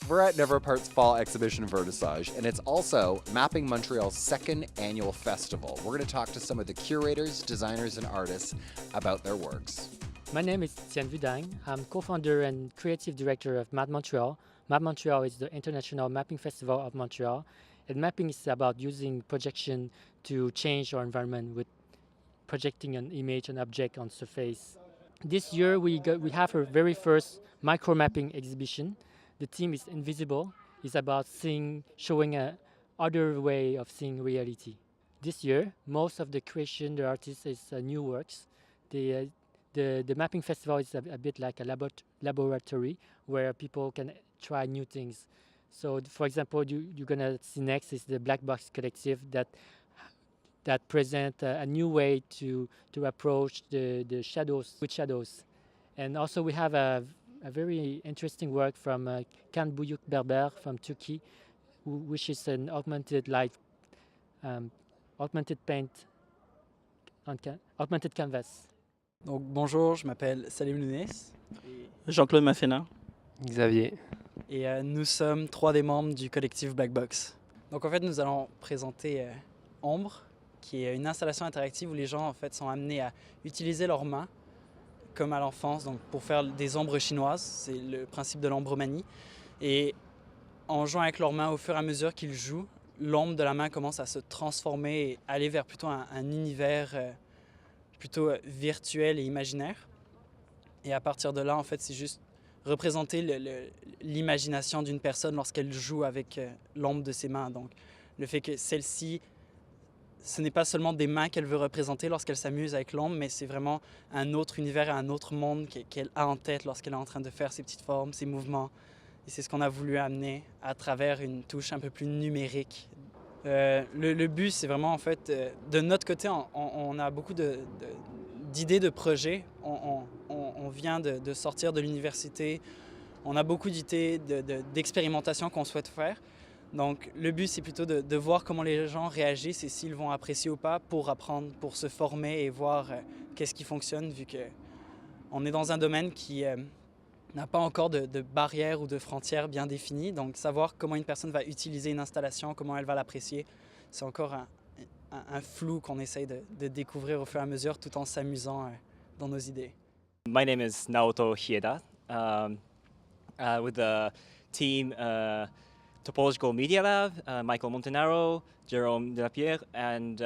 We're at Neverpart's Fall Exhibition Vernissage, and it's also Mapping Montreal's second annual festival. We're going to talk to some of the curators, designers, and artists about their works. My name is Sandra Dang. I'm co-founder and creative director of Mapp Montreal. Mapp Montreal is the International Mapping Festival of Montreal. And mapping is about using projection to change our environment with projecting an image, an object on surface. This year we have our very first micro mapping exhibition. The theme is Invisible. It's about showing a other way of seeing reality. This year, most of the creation, the artists, is new works. The mapping festival is a bit like a laboratory where people can try new things. So, for example, you're gonna see next is the Black Box Collective that present a new way to approach the shadows with shadows. And also we have a very interesting work from Kan Buyuk Berber from Turkey, which is an augmented light, augmented paint on augmented canvas. Donc bonjour, je m'appelle Salim Lounes. Jean-Claude Maffena. Xavier. Et nous sommes 3 des membres du collectif Black Box. Donc en fait, nous allons présenter Ombre, qui est une installation interactive où les gens en fait sont amenés à utiliser leurs mains comme à l'enfance, donc pour faire des ombres chinoises, c'est le principe de l'ombromanie. Et en jouant avec leurs mains, au fur et à mesure qu'ils jouent, l'ombre de la main commence à se transformer et aller vers plutôt un univers plutôt virtuel et imaginaire. Et à partir de là, en fait, c'est juste représenter l'imagination d'une personne lorsqu'elle joue avec l'ombre de ses mains. Donc, le fait que celle-ci, ce n'est pas seulement des mains qu'elle veut représenter lorsqu'elle s'amuse avec l'ombre, mais c'est vraiment un autre univers et un autre monde qu'elle a en tête lorsqu'elle est en train de faire ses petites formes, ses mouvements. Et c'est ce qu'on a voulu amener à travers une touche un peu plus numérique. Le but, c'est vraiment en fait, de notre côté, on a beaucoup d'idées de projets. On vient de sortir de l'université. On a beaucoup d'idées d'expérimentation qu'on souhaite faire. Donc le but, c'est plutôt de voir comment les gens réagissent et s'ils vont apprécier ou pas pour apprendre, pour se former et voir qu'est-ce qui fonctionne, vu qu'on est dans un domaine qui n'a pas encore de barrières ou de frontières bien définies. Donc savoir comment une personne va utiliser une installation, comment elle va l'apprécier, c'est encore un flou qu'on essaye de découvrir au fur et à mesure tout en s'amusant dans nos idées. My name is Naoto Hieda, with the team Topological Media Lab, Michael Montanaro, Jérôme Delapierre, and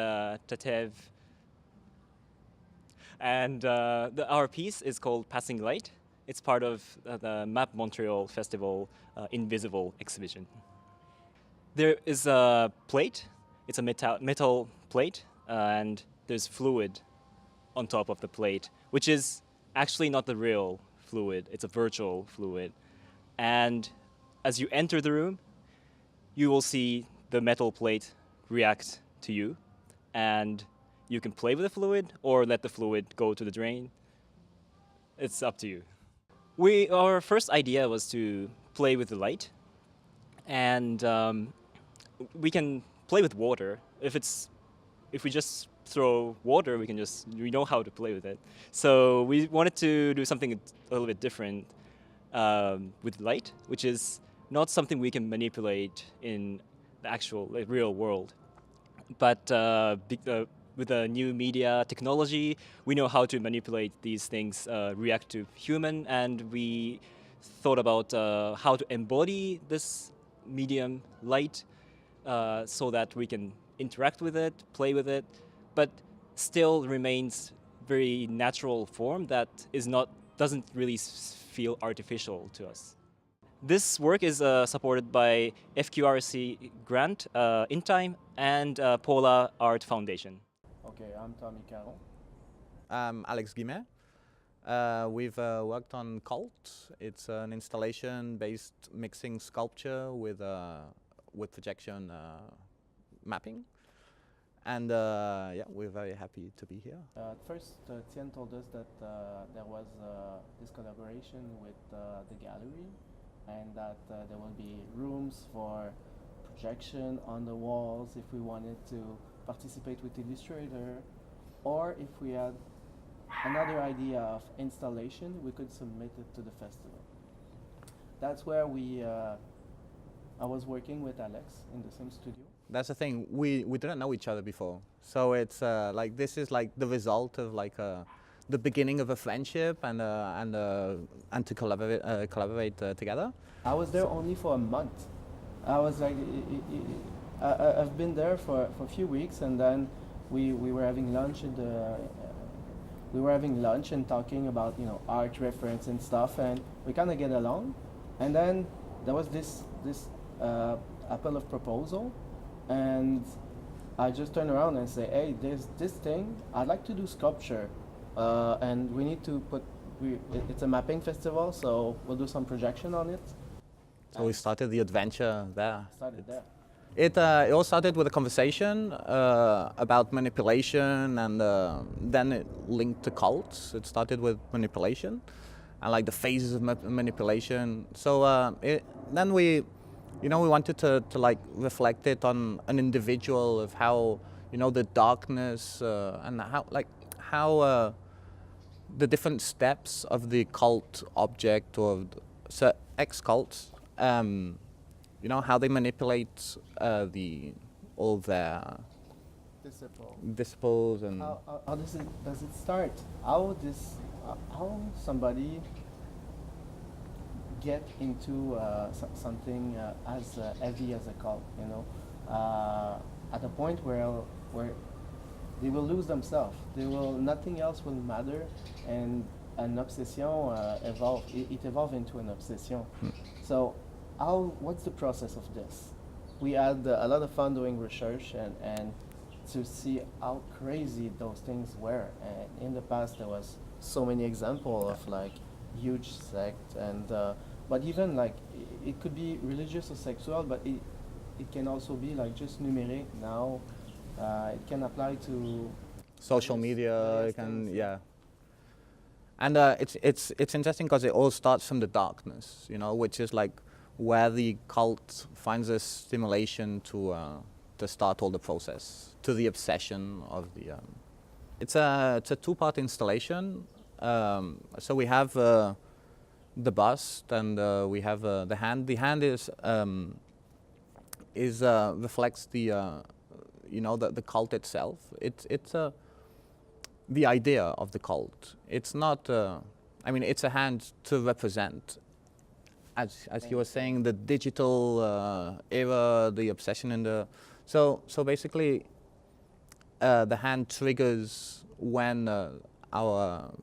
Tatev. And our piece is called Passing Light. It's part of the Mapp Montreal Festival Invisible exhibition. There is a plate. It's a metal plate, and there's fluid on top of the plate, which is actually not the real fluid. It's a virtual fluid. And as you enter the room, you will see the metal plate react to you, and you can play with the fluid or let the fluid go to the drain. It's up to you. Our first idea was to play with the light, and we can play with water. If we just throw water, we know how to play with it. So we wanted to do something a little bit different with light, which is not something we can manipulate in the actual real world. But with the new media technology, we know how to manipulate these things, react to human, and we thought about how to embody this medium light so that we can interact with it, play with it, but still remains very natural form that doesn't really feel artificial to us. This work is supported by FQRC grant, In Time, and Pola Art Foundation. Okay, I'm Tommy Carroll. I'm Alec Schema. We've worked on Cult. It's an installation-based mixing sculpture with projection mapping. And yeah, we're very happy to be here. At first, Tien told us that there was this collaboration with the gallery, and that there will be rooms for projection on the walls if we wanted to participate with Illustrator, or if we had another idea of installation, we could submit it to the festival. That's where we I was working with Alex in the same studio. That's the thing. We didn't know each other before, so it's like this is like the result of like the beginning of a friendship and to collaborate together. I was there only for a month. I was like, I've been there for a few weeks, and then we were having lunch at the. We were having lunch and talking about art reference and stuff, and we kind of get along. And then there was this apple of proposal, and I just turn around and say, hey, there's this thing. I'd like to do sculpture, and we need to put. It's a mapping festival, so we'll do some projection on it. So we started the adventure there. Started there. It all started with a conversation about manipulation, and then it linked to cults. It started with manipulation and like the phases of manipulation. So then we wanted to like reflect it on an individual of how the darkness and how the different steps of the cult object or ex-cults. How they manipulate all their disciples and how does it start? How somebody get into something as heavy as a cult? At a point where they will lose themselves. Nothing else will matter, and an obsession evolved. It evolved into an obsession. So. What's the process of this? We had a lot of fun doing research and to see how crazy those things were. And in the past, there was so many examples of like huge sect, and but even like it could be religious or sexual, but it can also be like just numeric. Now it can apply to social media. It can and it's interesting because it all starts from the darkness, which is like where the cult finds a stimulation to start all the process, to the obsession of the. It's a two-part installation. So we have the bust and we have the hand. The hand is reflects the the cult itself. It's the idea of the cult. It's not. It's a hand to represent. As you were saying, the digital era, the obsession in the... So basically, the hand triggers when our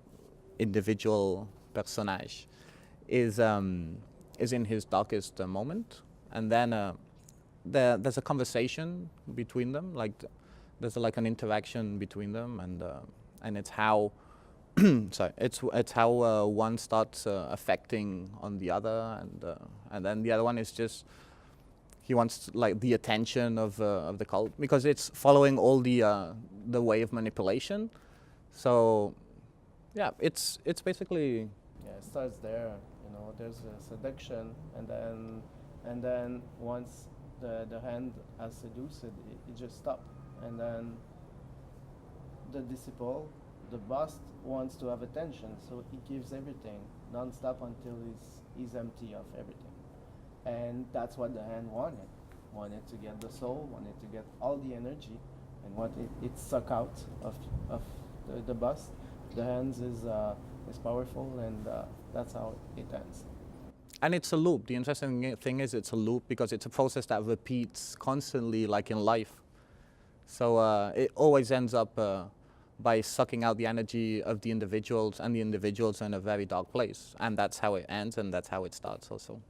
individual personage is in his darkest moment. And then there's a conversation between them, there's like an interaction between them, and it's how... Sorry, it's how one starts affecting on the other, and then the other one is just he wants like the attention of the cult because it's following all the way of manipulation. So yeah, it's basically it starts there. There's a seduction, and then once the hand has seduced it just stops, and then the disciple. The bust wants to have attention, so he gives everything non-stop until he's empty of everything. And that's what the hand wanted. Wanted to get the soul, wanted to get all the energy, and what it suck out of the bust. The hands is powerful, and that's how it ends. And it's a loop. The interesting thing is it's a loop because it's a process that repeats constantly, like in life. So it always ends up by sucking out the energy of the individuals, and the individuals are in a very dark place. And that's how it ends, and that's how it starts also.